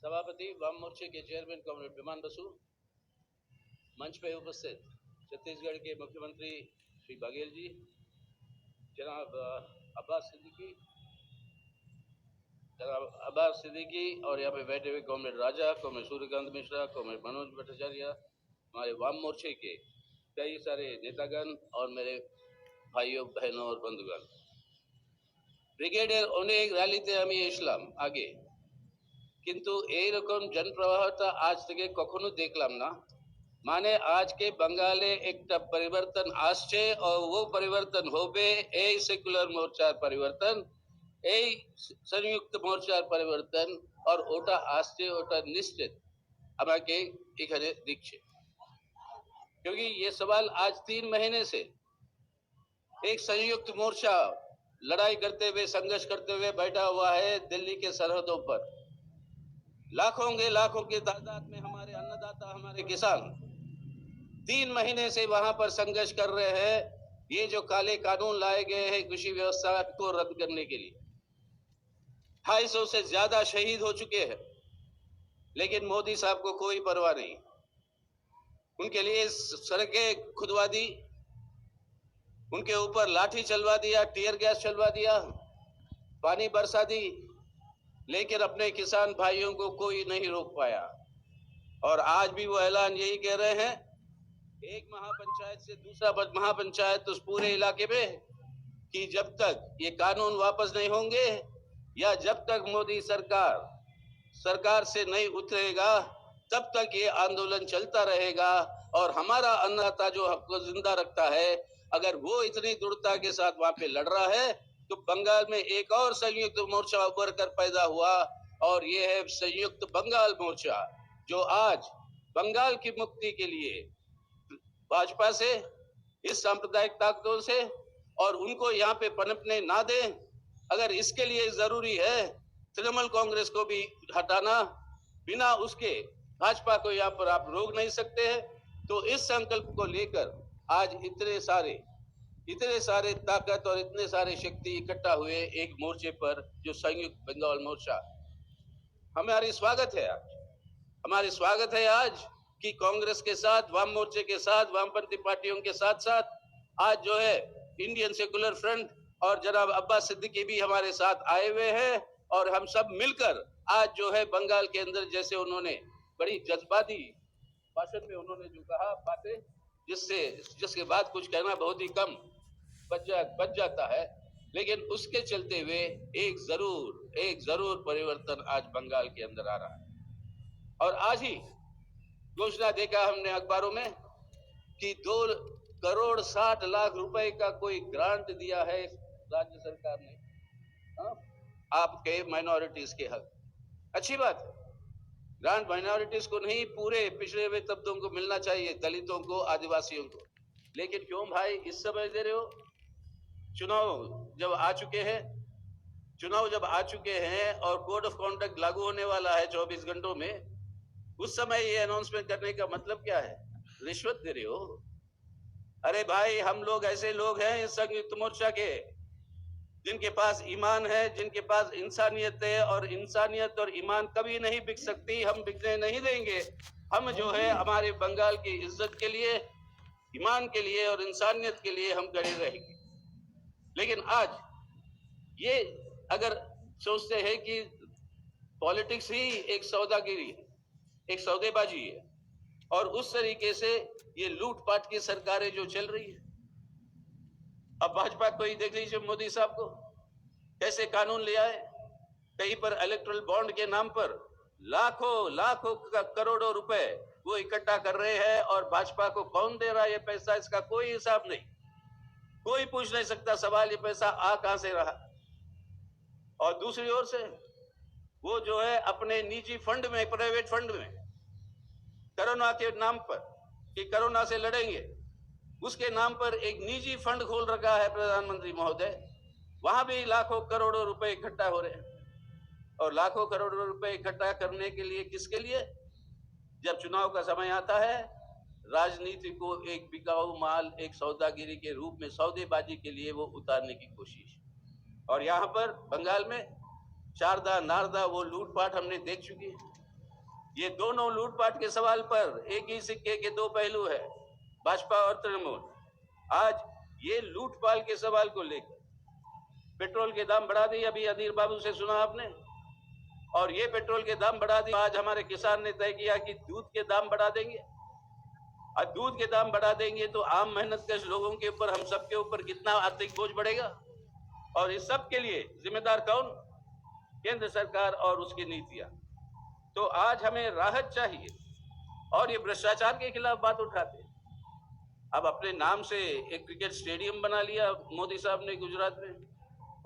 सभापति वाम मोर्चे के चेयरमैन कॉमरेड विमान बसु, मंच पे उपस्थित छत्तीसगढ़ के मुख्यमंत्री श्री बघेल जी, जनाब अब्बास सिद्दीकी और यहाँ पे बैठे हुए कॉमरेड राजा, कॉमरेड सूर्यकांत मिश्रा, कॉमरेड मनोज भट्टाचार्य, हमारे वाम मोर्चे के कई सारे नेतागण और मेरे भाइयों बहनों और बंधुगण, ব্রিগেডের অনেক র্যালিতে আমি এসলাম আগে, কিন্তু এইরকম জনপ্রবাহতা আজ থেকে কখনো দেখলাম না। মানে আজকে বাঙালে একটা পরিবর্তন আসছে, और वो পরিবর্তন হবে এই সেকুলার মোর্চার পরিবর্তন, এই সংযুক্ত মোর্চার পরিবর্তন, और ওটা আসছে, ওটা নিশ্চিত আমাকে এখানে দিচ্ছে। क्योंकि ये सवाल आज 3 महीने से एक संयुक्त मोर्चा लड़ाई करते हुए, संघर्ष करते हुए बैठा हुआ है दिल्ली के सरहदों पर। लाखों के तादाद में हमारे अन्नदाता, हमारे किसान 3 महीने से वहां पर संघर्ष कर रहे हैं। ये जो काले कानून लाए गए हैं कृषि व्यवस्था को रद्द करने के लिए, 250 से ज्यादा शहीद हो चुके हैं, लेकिन मोदी साहब को कोई परवाह नहीं। उनके लिए सड़कें खुदवा दी, उनके ऊपर लाठी चलवा दिया, टीयर गैस चलवा दिया, पानी बरसा दी, लेकिन अपने किसान भाइयों को कोई नहीं रोक पाया। और आज भी वो ऐलान यही कह रहे हैं, एक महापंचायत से दूसरा महापंचायत उस पूरे इलाके में, कि जब तक ये कानून वापस नहीं होंगे या जब तक मोदी सरकार से नहीं उतरेगा, तब तक ये आंदोलन चलता रहेगा। और हमारा अन्नदाता जो हमको जिंदा रखता है, अगर वो इतनी दृढ़ता के साथ वहां पे लड़ रहा है, तो बंगाल में एक और संयुक्त मोर्चा उभर कर पैदा हुआ, और ये है संयुक्त बंगाल मोर्चा, जो आज बंगाल की मुक्ति के लिए भाजपा से, इस सांप्रदायिक ताकतों से, और उनको यहाँ पे पनपने ना दे। अगर इसके लिए जरूरी है तृणमूल कांग्रेस को भी हटाना, बिना उसके भाजपा को यहाँ पर आप रोक नहीं सकते हैं। तो इस संकल्प को लेकर आज इतने सारे ताकत और इतने सारे शक्ति इकट्ठा हुए एक मोर्चे पर, जो संयुक्त बंगाल मोर्चा। हमारी स्वागत है आज कि कांग्रेस के साथ, वाम मोर्चे के साथ, वामपंथी पार्टियों के साथ साथ आज जो है इंडियन सेकुलर फ्रंट और जनाब अब्बास सिद्दीकी भी हमारे साथ आए हुए हैं। और हम सब मिलकर आज जो है बंगाल के अंदर, जैसे उन्होंने बड़ी जज्बाती भाषण में उन्होंने जो कहा बातें, जिसके बाद कुछ कहना बहुत ही कम बच जाता है, लेकिन उसके चलते हुए एक जरूर परिवर्तन आज बंगाल के अंदर आ रहा है। और आज ही घोषणा देखा हमने अखबारों में कि 2,60,00,000 रुपए का कोई ग्रांट दिया है राज्य सरकार ने, आपके माइनॉरिटीज के हक। अच्छी बात है, ग्रांट माइनॉरिटीज को नहीं, पूरे पिछड़े हुए तबकों को मिलना चाहिए, दलितों को, आदिवासियों को। लेकिन क्यों भाई इस समय दे रहे हो? चुनाव जब आ चुके हैं और कोड ऑफ कॉन्डक्ट लागू होने वाला है 24 घंटों में, उस समय ये अनाउंसमेंट करने का मतलब क्या है? रिश्वत दे रहे हो? अरे भाई, हम लोग ऐसे लोग हैं इस संयुक्त मोर्चा के, जिनके पास ईमान है, जिनके पास इंसानियत है, और इंसानियत और ईमान कभी नहीं बिक सकती, हम बिकने नहीं देंगे। हम जो है हमारे बंगाल की इज्जत के लिए, ईमान के लिए और इंसानियत के लिए हम खड़े रहेंगे। लेकिन आज ये अगर सोचते हैं कि पॉलिटिक्स ही एक सौदागिरी है, एक सौदेबाजी है, और उस तरीके से ये लूटपाट की सरकारें जो चल रही है, अब भाजपा को ही देख लीजिए, मोदी साहब को कैसे कानून ले आए, कहीं पर इलेक्टोरल बॉन्ड के नाम पर लाखों करोड़ों रुपए वो इकट्ठा कर रहे हैं, और भाजपा को कौन दे रहा है ये पैसा, इसका कोई हिसाब नहीं, कोई पूछ नहीं सकता सवाल, ये पैसा आ कहां से रहा। और दूसरी ओर से वो जो है अपने निजी फंड में, प्राइवेट फंड में, कोरोना के नाम पर कि कोरोना से लड़ेंगे, उसके नाम पर एक निजी फंड खोल रखा है प्रधानमंत्री महोदय। वहां भी लाखों करोड़ों रुपए इकट्ठा हो रहे हैं, और लाखों करोड़ों रुपए इकट्ठा करने के लिए, किसके लिए? जब चुनाव का समय आता है, राजनीति को एक बिकाऊ माल, एक सौदागिरी के रूप में, सौदेबाजी के लिए वो उतारने की कोशिश। और यहाँ पर बंगाल में शारदा नारदा वो लूटपाट हमने देख चुकी है। ये दोनों लूटपाट के सवाल पर एक ही सिक्के के दो पहलू है, भाजपा और तृणमूल। आज ये लूटपाल के सवाल को लेकर पेट्रोल के दाम बढ़ा दिए, अभी अधीर बाबू से सुना आपने, और ये पेट्रोल के दाम बढ़ा दिए। आज हमारे किसान ने तय किया कि दूध के दाम बढ़ा देंगे, और दूध के दाम बढ़ा देंगे तो आम मेहनतकश लोगों के ऊपर, हम सब के ऊपर कितना आर्थिक बोझ बढ़ेगा। और इस सब के लिए जिम्मेदार कौन? केंद्र सरकार और उसकी नीतियां। तो आज हमें राहत चाहिए, और ये भ्रष्टाचार के खिलाफ बात उठाते हैं। अब अपने नाम से एक क्रिकेट स्टेडियम बना लिया मोदी साहब ने गुजरात में,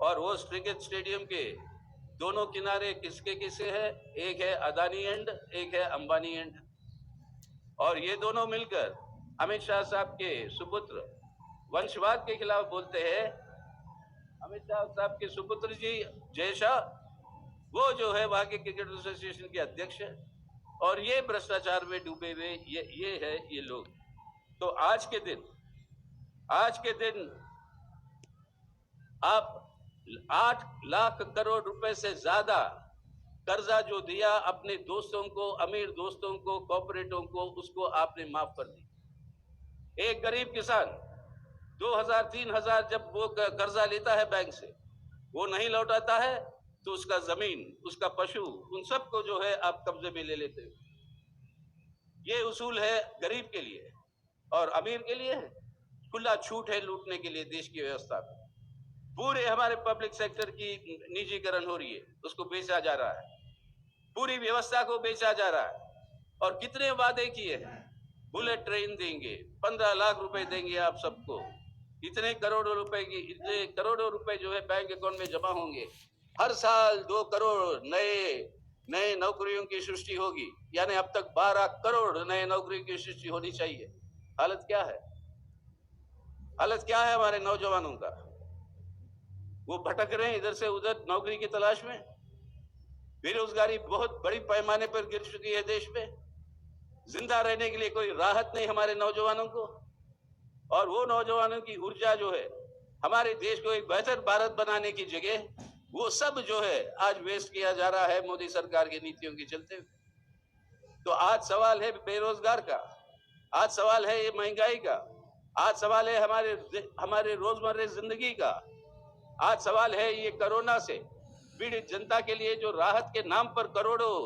और वो क्रिकेट स्टेडियम के दोनों किनारे किसके किसके है? एक है अदानी एंड, एक है अंबानी एंड। और ये दोनों मिलकर अमित शाह साहब के सुपुत्र वंशवाद के खिलाफ बोलते हैं। अमित शाह साहब के सुपुत्र जी जय शाह, वो जो है वहां के क्रिकेट एसोसिएशन के अध्यक्ष है, और ये भ्रष्टाचार में डूबे हुए ये है ये लोग। तो आज के दिन आप 8 लाख करोड़ रुपए से ज्यादा कर्जा जो दिया अपने दोस्तों को, अमीर दोस्तों को, कॉर्पोरेटों को, उसको आपने माफ कर दी। एक गरीब किसान 2000-3000 जब वो कर्जा लेता है बैंक से, वो नहीं लौटाता है तो उसका जमीन, उसका पशु, उन सबको जो है आप कब्जे में ले लेते हो। ये उसूल है गरीब के लिए, और अमीर के लिए है खुला छूट है लूटने के लिए देश की व्यवस्था में। पूरे हमारे पब्लिक सेक्टर की निजीकरण हो रही है, उसको बेचा जा रहा है, पूरी व्यवस्था को बेचा जा रहा है। और कितने वादे किए हैं, बुलेट ट्रेन देंगे, 15 लाख रुपए देंगे आप सबको, इतने करोड़ों रुपए जो है बैंक अकाउंट में जमा होंगे, हर साल 2 करोड़ नए नौकरियों की सृष्टि होगी, यानी अब तक 12 करोड़ नए नौकरियों की सृष्टि होनी चाहिए। हालत क्या है? हालत क्या है हमारे नौजवानों का? वो भटक रहे हैं इधर से उधर नौकरी की तलाश में। बेरोजगारी बहुत बड़ी पैमाने पर गिर चुकी है देश में। जिंदा रहने के लिए कोई राहत नहीं हमारे नौजवानों को, और वो नौजवानों की ऊर्जा जो है हमारे देश को एक बेहतर भारत बनाने की जगह, वो सब जो है आज वेस्ट किया जा रहा है मोदी सरकार की नीतियों के चलते। तो आज सवाल है बेरोजगार का, आज सवाल है ये महंगाई का, आज सवाल है हमारे रोजमर्रा जिंदगी का, आज सवाल है ये कोरोना से पीड़ित जनता के लिए जो राहत के नाम पर करोड़ों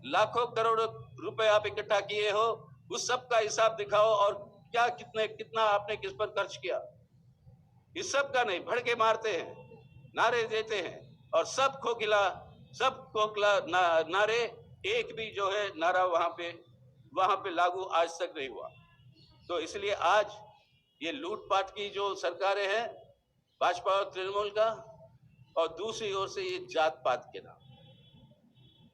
लाखों करोड़ों रुपए आप इकट्ठा किए हो, उस सब का हिसाब दिखाओ, और क्या कितना आपने किस पर खर्च किया। इस सब का नहीं, भड़के मारते हैं, नारे देते हैं, और सब खोखला नारे, एक भी जो है नारा वहां पे लागू आज तक नहीं हुआ। तो इसलिए आज ये लूटपाट की जो सरकारें हैं भाजपा और तृणमूल का, और दूसरी ओर से ये जात पात के नाम,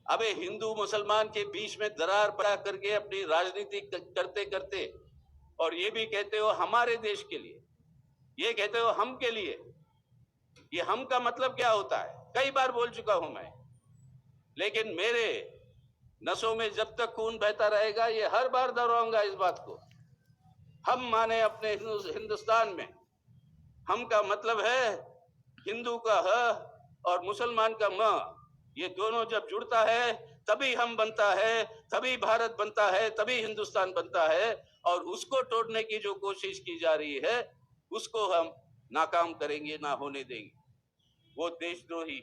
अबे हिंदू मुसलमान के बीच में दरार पैदा करके अपनी राजनीति करते करते, और ये भी कहते हो हमारे देश के लिए, ये कहते हो हम के लिए। ये हम का मतलब क्या होता है? कई बार बोल चुका हूं मैं, लेकिन मेरे नसों में जब तक खून बहता रहेगा ये हर बार दोहराऊंगा इस बात को। हम माने अपने हिंदुस्तान में, हम का मतलब है हिंदू का ह और मुसलमान का म, ये दोनों जब जुड़ता है तभी हम बनता है, तभी भारत बनता है, तभी हिंदुस्तान बनता है। और उसको तोड़ने की जो कोशिश की जा रही है उसको हम नाकाम करेंगे, ना होने देंगे, वो देशद्रोही।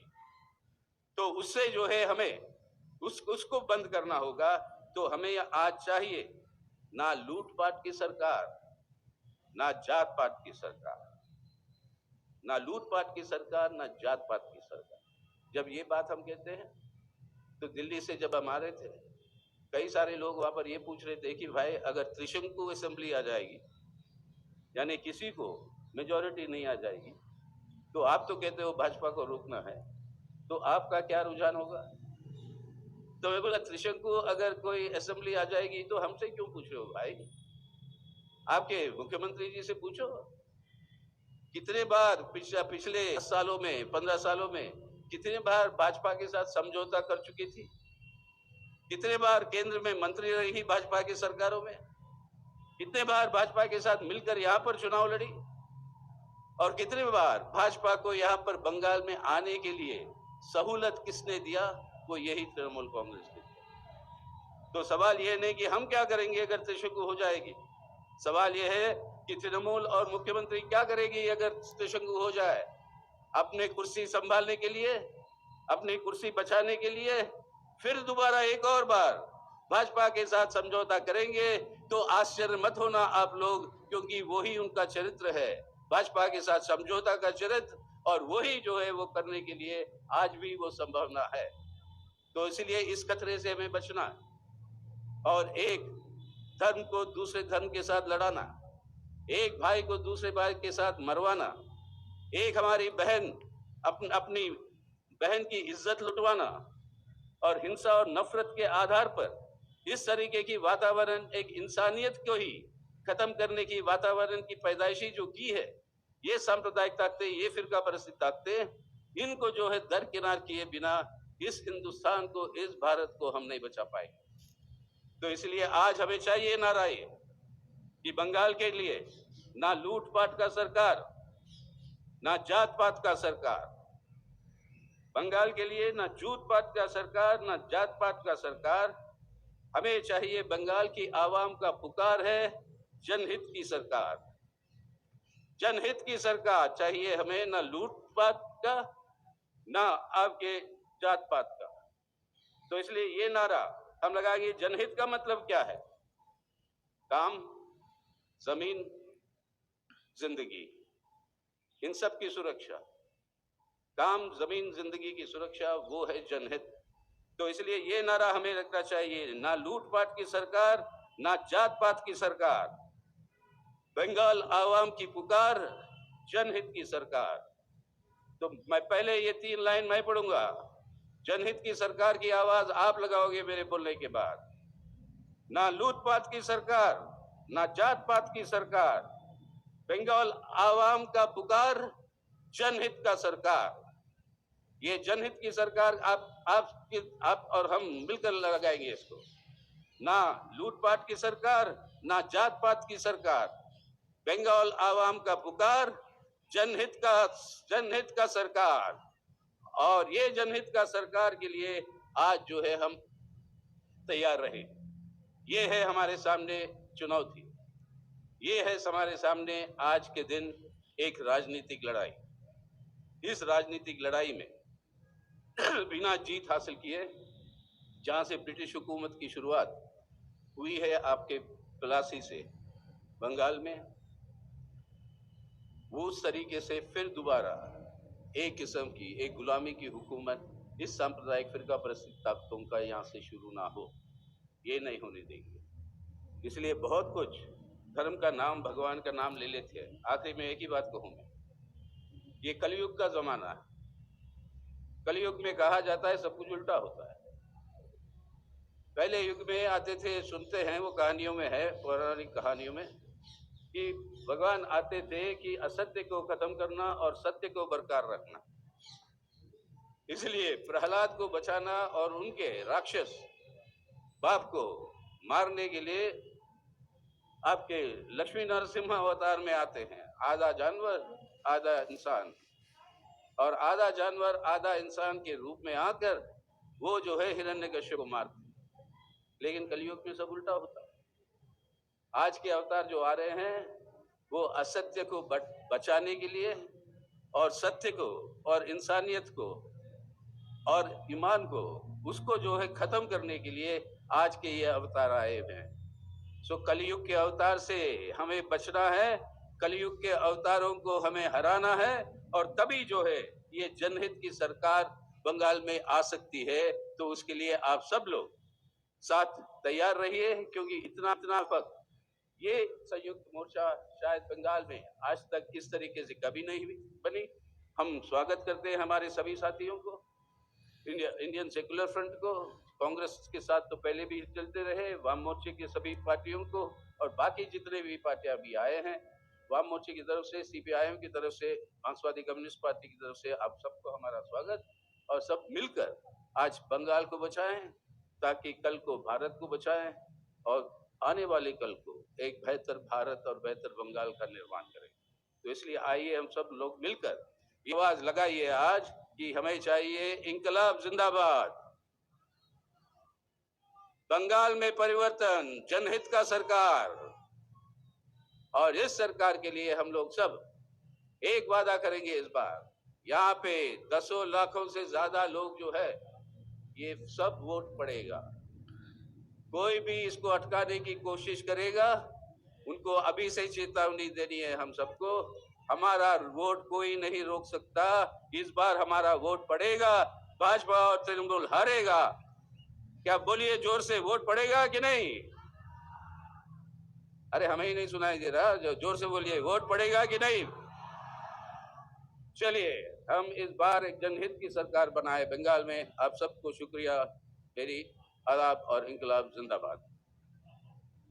तो उससे जो है हमें उसको बंद करना होगा। तो हमें आज चाहिए ना लूटपाट की सरकार, ना जात पात की सरकार, ना लूटपाट की सरकार, ना जात पात की सरकार। जब ये बात हम कहते हैं तो दिल्ली से जब हम आ रहे थे, कई सारे लोग वहां पर ये पूछ रहे थे कि भाई अगर त्रिशंकु असेंबली आ जाएगी, यानी किसी को मेजॉरिटी नहीं आ जाएगी, तो आप तो कहते हो भाजपा को रोकना है, तो आपका क्या रुझान होगा? तो मैं बोला त्रिशंकु अगर कोई असेंबली आ जाएगी तो हमसे क्यों पूछ रहे हो भाई? आपके मुख्यमंत्री जी से पूछो। कितने बार पिछले 10 सालों में, 15 सालों में कितने बार भाजपा के साथ समझौता कर चुकी थी? कितने बार केंद्र में मंत्री रही भाजपा की सरकारों में? कितने बार भाजपा के साथ मिलकर यहाँ पर चुनाव लड़ी? और कितने बार भाजपा को यहाँ पर बंगाल में आने के लिए सहूलत किसने दिया? वो यही तृणमूल कांग्रेस ने दिया। तो सवाल यह नहीं कि हम क्या करेंगे अगर त्रिशंकु हो जाएगी, सवाल यह है कि तृणमूल और मुख्यमंत्री क्या करेगी अगर त्रिशंकु हो जाए। अपने कुर्सी संभालने के लिए, अपनी कुर्सी बचाने के लिए फिर दोबारा एक और बार भाजपा के साथ समझौता करेंगे तो आश्चर्य मत होना आप लोग, क्योंकि वही उनका चरित्र है, भाजपा के साथ समझौता का चरित्र, और वही जो है वो करने के लिए आज भी वो संभावना है। तो इसलिए इस खतरे से हमें बचना और एक धर्म को दूसरे धर्म के साथ लड़ाना, एक भाई को दूसरे भाई के साथ मरवाना, एक हमारी बहन अपनी बहन की इज्जत लुटवाना और हिंसा और नफरत के आधार पर इस तरीके की वातावरण, एक इंसानियत को ही खत्म करने की वातावरण की पैदाइशी जो की है, ये सांप्रदायिक ताकतें, ये फिरका परस्ती ताकतें, इनको जो है दरकिनार किए बिना इस हिंदुस्तान को, इस भारत को हम नहीं बचा पाएंगे। तो इसलिए आज हमें चाहिए नारा ये कि बंगाल के लिए ना लूटपाट का सरकार, ना जात पात का सरकार, बंगाल के लिए ना जूत पात का सरकार, ना जात पात का सरकार, हमें चाहिए बंगाल की आवाम का पुकार है जनहित की सरकार, जनहित की सरकार चाहिए हमें, ना लूटपाट का ना आपके जात पात का। तो इसलिए ये नारा हम लगाएंगे। जनहित का मतलब क्या है? काम, जमीन, जिंदगी, इन सब की सुरक्षा, काम, जमीन, जिंदगी की सुरक्षा, वो है जनहित। तो इसलिए ये नारा हमें रखना चाहिए, ना लूटपाट की सरकार, ना जात पात की सरकार, बंगाल आवाम की पुकार, जनहित की सरकार। तो मैं पहले ये 3 लाइन मैं पढ़ूंगा, जनहित की सरकार की आवाज आप लगाओगे मेरे बोलने के बाद। ना लूटपाट की सरकार, ना जात पात की सरकार, बंगाल आवाम का पुकार, जनहित का सरकार। ये जनहित की सरकार आप और हम मिलकर लगाएंगे इसको। ना लूटपाट की सरकार, ना जात पात की सरकार, बंगाल आवाम का पुकार, जनहित का सरकार। और ये जनहित का सरकार के लिए आज जो है हम तैयार रहे। ये है हमारे सामने चुनौती, ये है हमारे सामने आज के दिन एक राजनीतिक लड़ाई। इस राजनीतिक लड़ाई में बिना जीत हासिल किए, जहां से ब्रिटिश हुकूमत की शुरुआत हुई है आपके प्लासी से बंगाल में, वो उस तरीके से फिर दोबारा एक किस्म की एक गुलामी की हुकूमत इस सांप्रदायिक फिरका परस्ती ताकतों का यहाँ से शुरू ना हो, ये नहीं होने देंगे। इसलिए बहुत कुछ धर्म का नाम, भगवान का नाम ले लेते हैं। आखिर में एक ही बात कहूँ मैं, ये कलयुग का जमाना है। कलयुग में कहा जाता है सब कुछ उल्टा होता है। पहले युग में आते थे, सुनते हैं, वो कहानियों में है, पौराणिक कहानियों में, कि भगवान आते थे कि असत्य को खत्म करना और सत्य को बरकरार रखना। इसलिए प्रहलाद को बचाना और उनके राक्षस बाप को मारने के लिए आपके लक्ष्मी नरसिम्हा अवतार में आते हैं, आधा जानवर आधा इंसान, और आधा जानवर आधा इंसान के रूप में आकर वो जो है हिरण्यकश्यप को मारते। लेकिन कलयुग में सब उल्टा होता है। आज के अवतार जो आ रहे हैं वो असत्य को बचाने के लिए और सत्य को और इंसानियत को और ईमान को, उसको जो है खत्म करने के लिए आज के ये अवतार आए हैं। सो कलयुग के अवतार से हमें बचना है, कलयुग के अवतारों को हमें हराना है, और तभी जो है ये जनहित की सरकार बंगाल में आ सकती है। तो उसके लिए आप सब लोग साथ तैयार रहिए, क्योंकि इतना वक्त ये संयुक्त मोर्चा शायद बंगाल में आज तक इस तरीके से कभी नहीं बनी। हम स्वागत करते हैं हमारे सभी साथियों को, इंडियन सेकुलर फ्रंट को, कांग्रेस के साथ तो पहले भी चलते रहे, वाम मोर्चे के सभी पार्टियों को, और बाकी जितने भी पार्टियां भी आए हैं, वाम मोर्चे की तरफ से, सीपीआईएम की तरफ से, मार्क्सवादी कम्युनिस्ट पार्टी की तरफ से, आप सबको हमारा स्वागत। और सब मिलकर आज बंगाल को बचाएं, ताकि कल को भारत को बचाएं और आने वाले कल को एक बेहतर भारत और बेहतर बंगाल का निर्माण करें। तो इसलिए आइए हम सब लोग मिलकर ये आवाज लगाइए आज कि हमें चाहिए इंकलाब जिंदाबाद, बंगाल में परिवर्तन, जनहित का सरकार। और इस सरकार के लिए हम लोग सब एक वादा करेंगे इस बार, यहाँ पे दसों लाखों से ज्यादा लोग जो है ये सब वोट पड़ेगा। कोई भी इसको अटकाने की कोशिश करेगा, उनको अभी से चेतावनी देनी है हम सबको, हमारा वोट कोई नहीं रोक सकता। इस बार हमारा वोट पड़ेगा, भाजपा और तृणमूल हारेगा। क्या बोलिए जोर से, वोट पड़ेगा कि नहीं? अरे हमें ही नहीं सुनाई दे रहा, जो जोर से बोलिए, वोट पड़ेगा कि नहीं? चलिए हम इस बार एक जनहित की सरकार बनाए बंगाल में। आप सबको शुक्रिया, मेरी आदाब और इंकलाब जिंदाबाद।